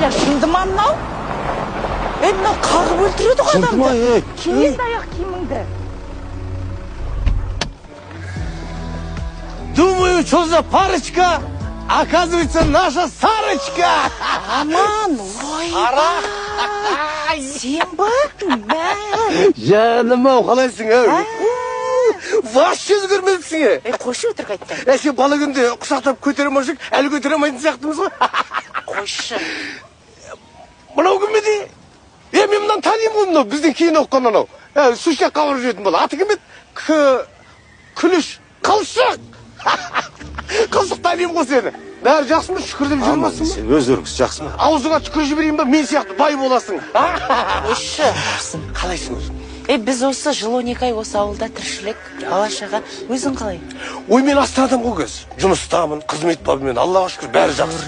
Айла, шынды ма мынау? Мынау қағып өлтіреді ғой адамды. Киінді аяқ киіміңді. Думаю, что за парочка? Оказывается, наша Сарочка! Аман, ойбай! Сен ба? Жаным-ау, қалайсың, ау? Вообще өзгермепсің, Қойшы өтір қайттан. Сен бала күнде құшақтап көтере алмасаң, әлі көтере алмайтын сияқтымыз ғой. Қойшы. Мынау кім еді? Мен мынаны танимын ғой, мынау біздің кейін оқыған анау. Сушак қабыр жүретін бала. Аты кім еді? Күліш. Қылшық. Қылшық танимын ғой сені. Бәрі жақсы ма? Шүкір деп жүрмесің ба? Сен өздеріңіз жақсы ма? Аузыңа түкіріп жіберейін ба? Мен сияқты бай боласың. Қойшы. Қалайсың өзің? Біз осы жыл 12 ай осы ауылда тіршілік, бала-шаға, өзің қалай? Ой, мен Астанадан ғой кез. Жұмыстамын, қызмет бабымен, Аллаға шүкір, бәрі жақсы.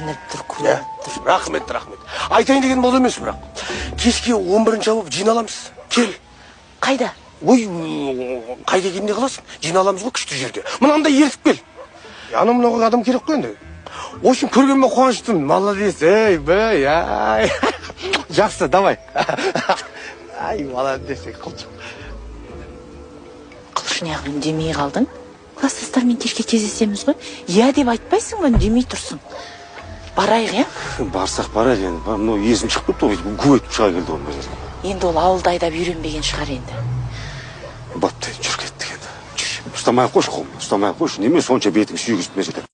Көрініп тұр. Рахмет. Айтайын деген бол емес бірақ. Кешке 11-ші ауып жиналамыз. Кел. Қайда? Ой, қайда екенін не қыласың? Жиналамыз ғой күшті жерге. Мынандай ертіп кел. Анау-мынауға адам керек қой енді. В общем, көргенме қуаныштымын. Молодец, ей, бей, ай. Жақсы, давай. Ай, молодец, қылшық. Қылыш неғып үндемей қалдың? Класстастармен кешке кездесеміз ғой. Я деп айтпайсың ба, үндемей тұрсың. Барайық, я? Барсақ барайық енді. Мынау есім шығып кетті ғой, гу етіп шыға келді ғой. Енді ол ауылда айдап үйренбеген шығар енді. Бапты жүр кеттік енді. Ұстамай ақ қойшы қолымды, ұстамай ақ қойшы. Неме сонша бетің сүйгізіп мезеді.